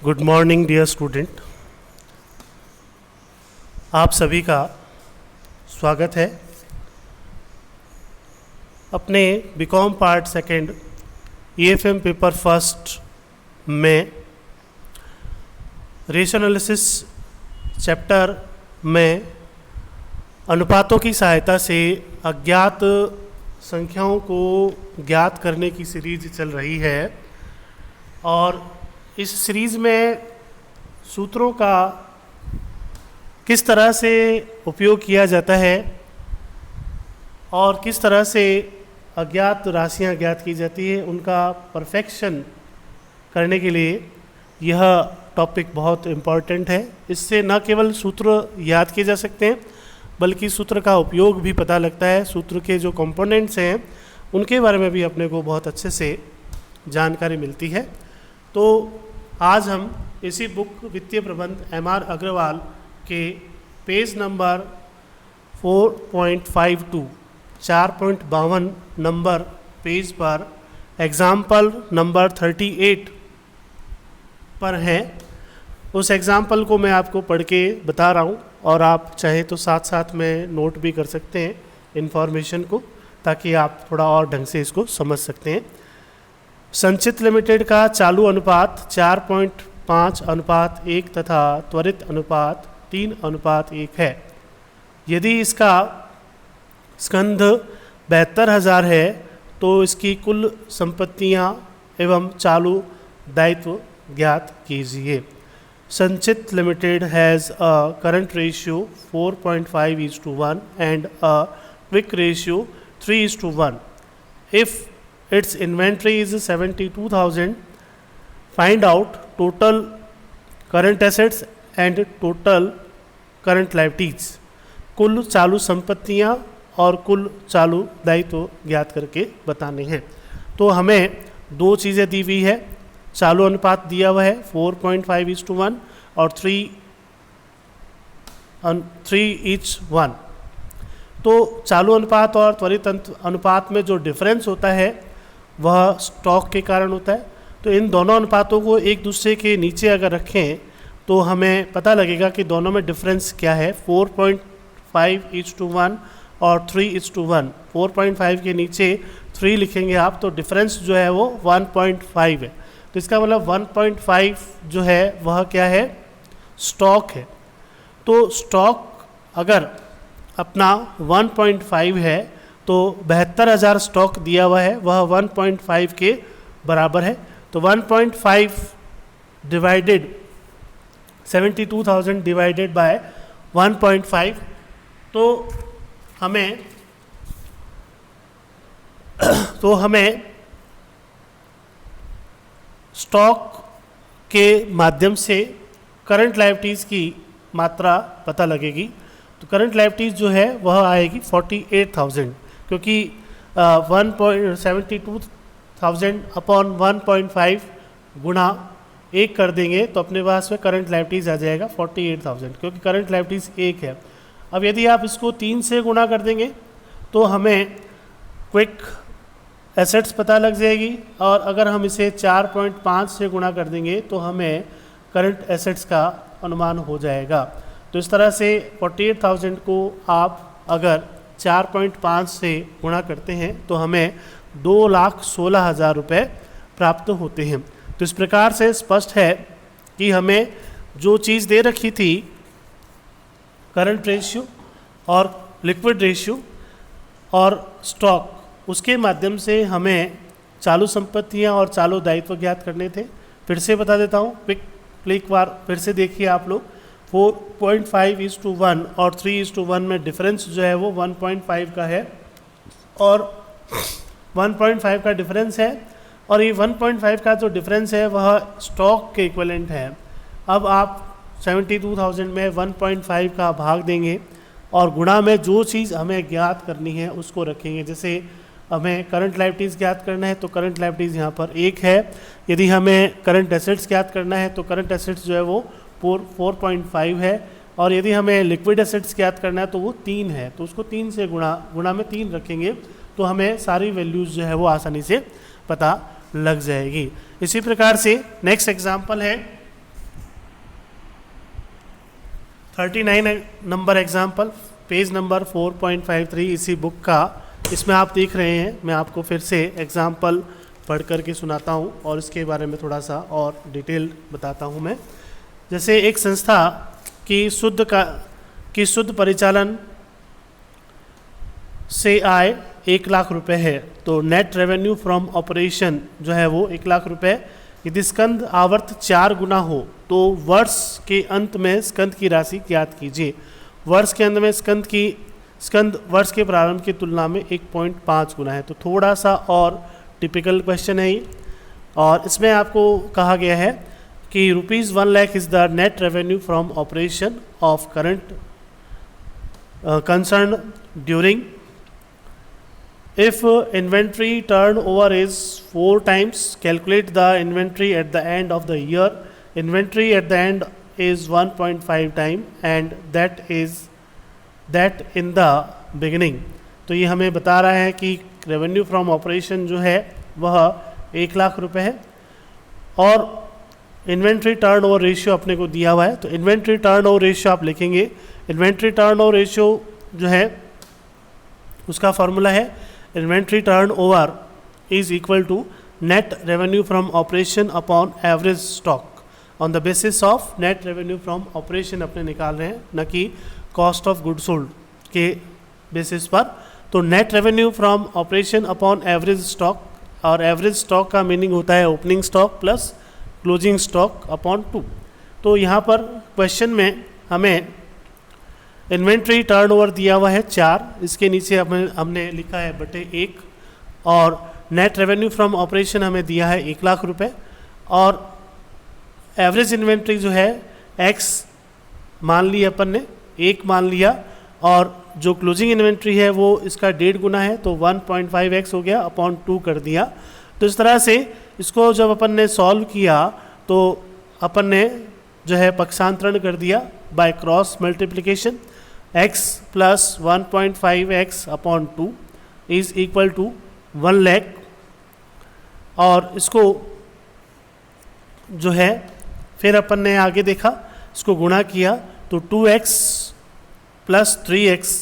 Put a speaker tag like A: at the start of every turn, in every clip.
A: Good morning dear student. आप सभी का स्वागत है अपने BCom part second EFM paper first में रेशियो एनालिसिस चैप्टर में अनुपातों की सहायता से अज्ञात संख्याओं को ज्ञात करने की सीरीज चल रही है और इस सीरीज़ में सूत्रों का किस तरह से उपयोग किया जाता है और किस तरह से अज्ञात राशियां ज्ञात की जाती है उनका परफेक्शन करने के लिए यह टॉपिक बहुत इम्पॉर्टेंट है। इससे न केवल सूत्र याद किए जा सकते हैं बल्कि सूत्र का उपयोग भी पता लगता है। सूत्र के जो कंपोनेंट्स हैं उनके बारे में भी अपने को बहुत अच्छे से जानकारी मिलती है। तो आज हम इसी बुक वित्तीय प्रबंध एम.आर. अग्रवाल के पेज नंबर 4.52 4.52 नंबर पेज पर एग्जाम्पल नंबर 38 पर हैं। उस एग्जाम्पल को मैं आपको पढ़ के बता रहा हूँ और आप चाहे तो साथ साथ में नोट भी कर सकते हैं इन्फॉर्मेशन को, ताकि आप थोड़ा और ढंग से इसको समझ सकते हैं। संचित लिमिटेड का चालू अनुपात 4.5:1 तथा त्वरित अनुपात 3:1 है। यदि इसका स्कंध 72,000 है तो इसकी कुल संपत्तियां एवं चालू दायित्व ज्ञात कीजिए। संचित limited has a current ratio 4.5:1 and a quick ratio 3:1। If its inventory is 72,000, find out total current assets and total current liabilities। कुल चालू संपत्तियां और कुल चालू दायित्व ज्ञात करके बताने हैं। तो हमें दो चीज़ें दी हुई है, चालू अनुपात दिया हुआ है 4.5:1 और 3:1। तो चालू अनुपात और त्वरित अनुपात में जो डिफरेंस होता है वह स्टॉक के कारण होता है। तो इन दोनों अनुपातों को एक दूसरे के नीचे अगर रखें तो हमें पता लगेगा कि दोनों में डिफरेंस क्या है। 4.5:1 और 3:1। 4.5 के नीचे 3 लिखेंगे आप तो डिफरेंस जो है वो 1.5 है। तो इसका मतलब 1.5 जो है वह क्या है, स्टॉक है। तो स्टॉक अगर अपना 1.5 है तो 72,000 स्टॉक दिया हुआ है, वह 1.5 के बराबर है। तो 1.5 डिवाइडेड 72,000 डिवाइडेड बाय 1.5 तो हमें स्टॉक के माध्यम से करंट लायबिलिटीज़ की मात्रा पता लगेगी। तो करंट लायबिलिटीज़ जो है वह आएगी 48,000, क्योंकि 172,000 अपॉन 1.5 गुणा 1 कर देंगे तो अपने पास में करंट लायबिलिटीज़ आ जाएगा 48,000, क्योंकि करंट लायबिलिटीज़ 1 है। अब यदि आप इसको 3 से गुणा कर देंगे तो हमें क्विक एसेट्स पता लग जाएगी, और अगर हम इसे 4.5 से गुणा कर देंगे तो हमें करंट एसेट्स का अनुमान हो जाएगा। तो इस तरह से 48,000 को आप अगर 4.5 से गुणा करते हैं तो हमें 2,16,000 रुपये प्राप्त होते हैं। तो इस प्रकार से स्पष्ट है कि हमें जो चीज़ दे रखी थी करंट रेशियो और लिक्विड रेशियो और स्टॉक, उसके माध्यम से हमें चालू संपत्तियां और चालू दायित्व ज्ञात करने थे। फिर से बता देता हूँ, एक बार फिर से देखिए आप लोग। 4.5:1 और 3:1 में डिफरेंस जो है वो 1.5 का है और 1.5 का डिफरेंस है, और ये 1.5 का जो डिफरेंस है वह स्टॉक के इक्विवेलेंट है। अब आप 72,000 में 1.5 का भाग देंगे और गुणा में जो चीज़ हमें ज्ञात करनी है उसको रखेंगे। जैसे हमें करंट लायबिलिटीज़ ज्ञात करना है तो करंट लायबिलिटीज़ यहाँ पर 1 है। यदि हमें करंट एसेट्स ज्ञात करना है तो करंट एसेट्स जो है वो 4.5 है, और यदि हमें लिक्विड एसेट्स ज्ञात करना है तो वो 3 है। तो उसको 3 से गुणा में 3 रखेंगे तो हमें सारी वैल्यूज़ जो है वो आसानी से पता लग जाएगी। इसी प्रकार से नेक्स्ट एग्जाम्पल है 39 नंबर एग्जाम्पल, पेज नंबर 4.53 इसी बुक का। इसमें आप देख रहे हैं, मैं आपको फिर से एग्जाम्पल पढ़ करके सुनाता हूँ और इसके बारे में थोड़ा सा और डिटेल बताता हूँ मैं। जैसे एक संस्था की शुद्ध परिचालन से आय 1 लाख रुपए है, तो नेट रेवेन्यू फ्रॉम ऑपरेशन जो है वो 1 लाख रुपए। यदि स्कंद आवर्त 4 गुना हो तो वर्ष के अंत में स्कंद की राशि ज्ञात कीजिए। वर्ष के अंत में स्कंद वर्ष के प्रारंभ की तुलना में 1.5 गुना है। तो थोड़ा सा और टिपिकल क्वेश्चन है ये, और इसमें आपको कहा गया है कि ₹1 lakh is the net revenue from operation of current concern during if inventory turnover is 4 times, calculate the inventory at the end of the year. Inventory at the end is 1.5 time and that in the beginning. तो ये हमें बता रहा है कि revenue from operation जो है वह 1 लाख रुपए है और इन्वेंट्री टर्नओवर रेशियो अपने को दिया हुआ है। तो इन्वेंट्री टर्नओवर रेशियो आप लिखेंगे। इन्वेंट्री टर्नओवर रेशियो जो है उसका फॉर्मूला है inventory turnover is equal to net revenue from operation upon average stock on the basis of net revenue from operation अपने निकाल रहे हैं, न कि कॉस्ट ऑफ गुड सोल्ड के बेसिस पर। तो net revenue from operation upon average stock, और एवरेज स्टॉक का मीनिंग होता है opening stock plus closing stock upon 2। तो यहाँ पर क्वेश्चन में हमें इन्वेंट्री टर्नओवर दिया हुआ है 4, इसके नीचे हमने लिखा है बटे 1, और नेट रेवेन्यू फ्रॉम ऑपरेशन हमें दिया है 1 लाख रुपए, और एवरेज इन्वेंट्री जो है x मान लिया अपन ने, 1 मान लिया, और जो क्लोजिंग इन्वेंट्री है वो इसका 1.5 गुना है, तो 1.5x हो गया अपॉन 2 कर दिया। तो इस तरह से इसको जब अपन ने सॉल्व किया तो अपन ने जो है पक्षांतरण कर दिया by cross multiplication. x plus 1.5x upon 2 is equal to 1 lakh, और इसको जो है फिर अपन ने आगे देखा, इसको गुणा किया तो 2x plus 3x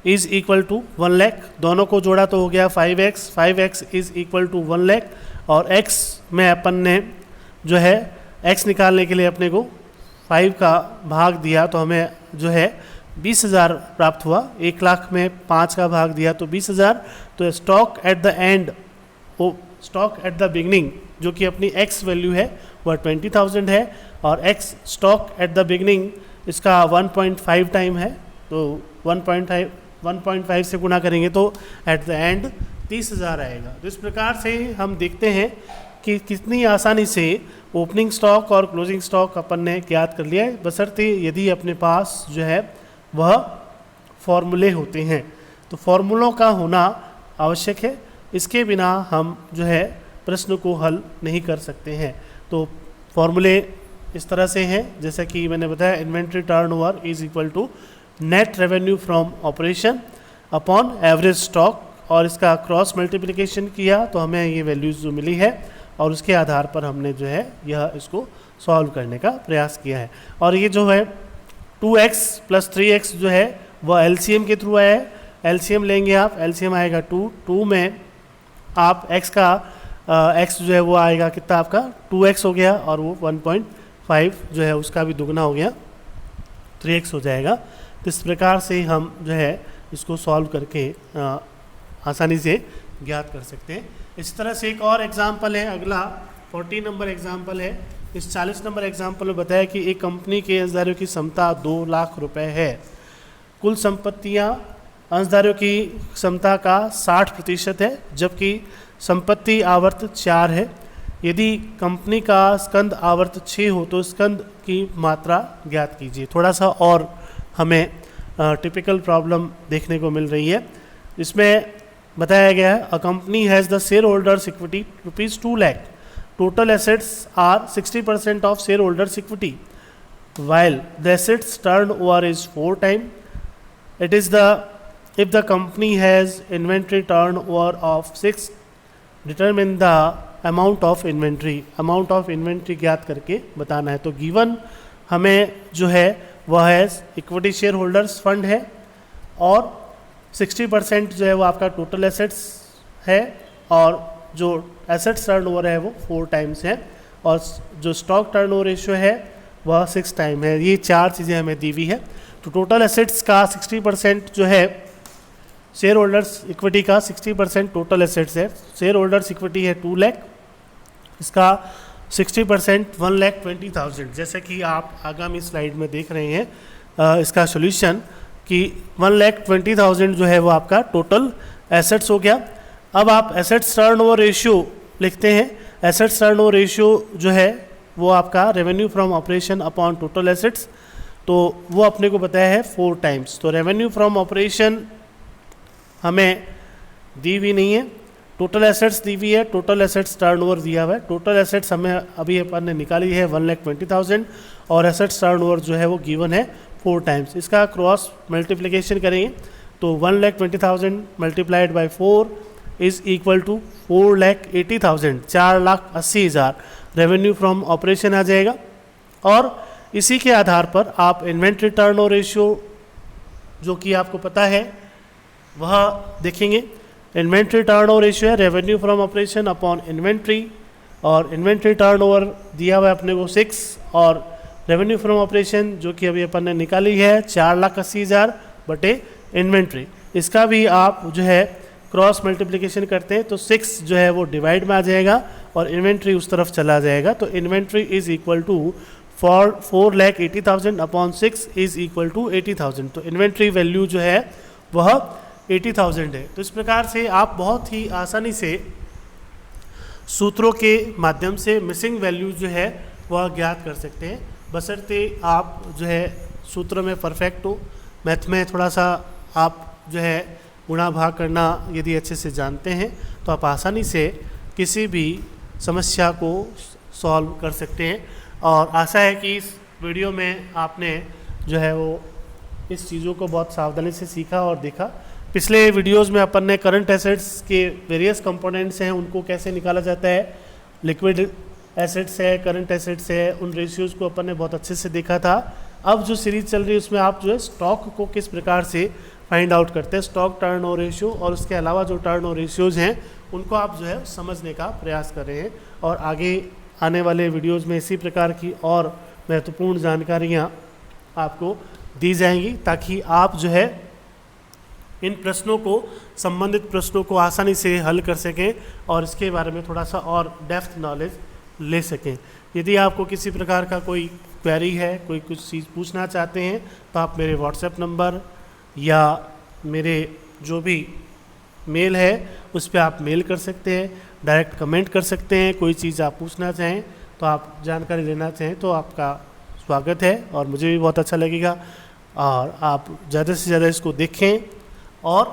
A: is equal to 1 lakh. दोनों को जोड़ा तो हो गया 5x is equal to 1 lakh, और x में अपन ने जो है x निकालने के लिए अपने को 5 का भाग दिया तो हमें जो है 20,000 प्राप्त हुआ। 1 लाख में 5 का भाग दिया तो 20,000। तो stock at the end, stock at the beginning जो कि अपनी x वैल्यू है वह 20,000 है, और x stock at the beginning इसका 1.5 टाइम है, तो 1.5 से गुणा करेंगे तो एट द एंड 30,000 आएगा। तो इस प्रकार से हम देखते हैं कि कितनी आसानी से ओपनिंग स्टॉक और क्लोजिंग स्टॉक अपन ने ज्ञात कर लिया है, बशर्ते यदि अपने पास जो है वह फॉर्मूले होते हैं। तो फॉर्मूलों का होना आवश्यक है, इसके बिना हम जो है प्रश्न को हल नहीं कर सकते हैं। तो फॉर्मूले इस तरह से हैं, जैसा कि मैंने बताया inventory turnover is equal to net revenue from operation upon average stock, और इसका क्रॉस मल्टीप्लिकेशन किया तो हमें ये वैल्यूज़ जो मिली है और उसके आधार पर हमने जो है यह इसको सॉल्व करने का प्रयास किया है। और ये जो है 2x प्लस 3x जो है वह एलसीएम के थ्रू आया है। एलसीएम लेंगे आप, एलसीएम आएगा 2 में आप x का x जो है वो आएगा कितना आपका 2x हो गया, और वो 1.5 जो है उसका भी दुगना हो गया 3x हो जाएगा। तो इस प्रकार से हम जो है इसको सॉल्व करके आसानी से ज्ञात कर सकते हैं। इस तरह से एक और एग्जाम्पल है, अगला 40 नंबर एग्जाम्पल है। इस 40 नंबर एग्जाम्पल में बताया कि एक कंपनी के अंशधारियों की क्षमता 2 लाख रुपए है। कुल संपत्तियां अंशधारियों की क्षमता का 60% है, जबकि संपत्ति आवर्त 4 है। यदि कंपनी का स्कंद आवर्त 6 हो तो स्कंद की मात्रा ज्ञात कीजिए। थोड़ा सा और हमें टिपिकल प्रॉब्लम देखने को मिल रही है। इसमें बताया गया है a company has the shareholders equity ₹2 lakh, total assets are 60% of shareholders equity, while the assets turnover is 4 times. It is if the company has inventory turnover of 6, determine the amount of inventory. amount of inventory ज्ञात करके बताना है। तो given हमें जो है वह है इक्विटी शेयर होल्डर्स फंड है, और 60% जो है वो आपका टोटल एसेट्स है, और जो एसेट्स टर्नओवर है वो 4 टाइम्स है, और जो स्टॉक टर्नओवर रेशियो है वह 6 टाइम है। ये 4 चीज़ें हमें दी हुई है। तो टोटल एसेट्स का 60% जो है शेयर होल्डर्स इक्विटी का 60% टोटल एसेट्स है। शेयर होल्डर्स इक्विटी है 2 लाख, इसका 60% 1,20,000। जैसे कि आप आगामी स्लाइड में देख रहे हैं इसका सॉल्यूशन कि 1,20,000 जो है वो आपका टोटल एसेट्स हो गया। अब आप एसेट्स टर्नओवर रेशियो लिखते हैं। एसेट्स टर्नओवर रेशियो जो है वो आपका revenue from operation upon total assets, तो वो अपने को बताया है 4 टाइम्स। तो रेवेन्यू फ्रॉम ऑपरेशन हमें दी हुई नहीं है, टोटल एसेट्स दी हुई है, टोटल एसेट्स टर्नओवर दिया हुआ है। टोटल एसेट्स हमें अभी अपन ने निकाली है 1,20,000, और एसेट्स टर्नओवर जो है वो गिवन है 4 टाइम्स। इसका क्रॉस मल्टीप्लिकेशन करेंगे तो 1,20,000 multiplied by 4 is equal to 4,80,000, 4,80,000 revenue from operation आ जाएगा। और इसी के आधार पर आप इन्वेंट्री टर्नओवर रेशियो जो कि आपको पता है वह देखेंगे। इन्वेंट्री टर्नओवर रेशियो है revenue from operation upon inventory, और इन्वेंट्री टर्नओवर दिया हुआ है अपने को 6, और रेवेन्यू फ्रॉम ऑपरेशन जो कि अभी अपन ने निकाली है 4,80,000 बटे इन्वेंट्री। इसका भी आप जो है क्रॉस मल्टीप्लिकेशन करते हैं तो 6 जो है वो डिवाइड में आ जाएगा और इन्वेंट्री उस तरफ चला जाएगा। तो inventory is equal to 4,80,000 upon 6 is equal to 80,000। तो इन्वेंट्री वैल्यू जो है वह 80,000 है। तो इस प्रकार से आप बहुत ही आसानी से सूत्रों के माध्यम से मिसिंग वैल्यू जो है वह ज्ञात कर सकते हैं, बशर्ते आप जो है सूत्र में परफेक्ट हो। मैथ में थोड़ा सा आप जो है गुणा भाग करना यदि अच्छे से जानते हैं तो आप आसानी से किसी भी समस्या को सॉल्व कर सकते हैं। और आशा है कि इस वीडियो में आपने जो है वो इस चीज़ों को बहुत सावधानी से सीखा और देखा। पिछले वीडियोस में अपन ने करंट एसेट्स के वेरियस कंपोनेंट्स हैं उनको कैसे निकाला जाता है, लिक्विड एसेट्स है, करंट एसेट्स है, उन रेशियोज़ को अपन ने बहुत अच्छे से देखा था। अब जो सीरीज चल रही है उसमें आप जो है स्टॉक को किस प्रकार से फाइंड आउट करते हैं, स्टॉक टर्नओवर रेशियो और उसके अलावा जो टर्नओवर रेशियोज़ हैं उनको आप जो है समझने का प्रयास कर रहे हैं। और आगे आने वाले वीडियोज़ में इसी प्रकार की और महत्वपूर्ण जानकारियाँ आपको दी जाएंगी ताकि आप जो है इन प्रश्नों को, संबंधित प्रश्नों को आसानी से हल कर सकें और इसके बारे में थोड़ा सा और डेप्थ नॉलेज ले सकें। यदि आपको किसी प्रकार का कोई क्वेरी है, कोई कुछ चीज़ पूछना चाहते हैं तो आप मेरे व्हाट्सएप नंबर या मेरे जो भी मेल है उस पर आप मेल कर सकते हैं, डायरेक्ट कमेंट कर सकते हैं। कोई चीज़ आप पूछना चाहें तो आप जानकारी लेना चाहें तो आपका स्वागत है और मुझे भी बहुत अच्छा लगेगा। और आप ज़्यादा से ज़्यादा इसको देखें और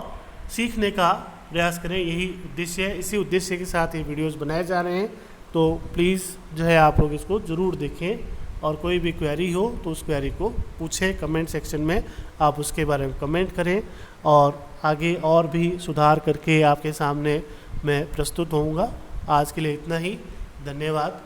A: सीखने का प्रयास करें, यही उद्देश्य है। इसी उद्देश्य के साथ ये वीडियोस बनाए जा रहे हैं, तो प्लीज़ जो है आप लोग इसको ज़रूर देखें और कोई भी क्वेरी हो तो उस क्वेरी को पूछें कमेंट सेक्शन में, आप उसके बारे में कमेंट करें और आगे और भी सुधार करके आपके सामने मैं प्रस्तुत होऊंगा। आज के लिए इतना ही, धन्यवाद।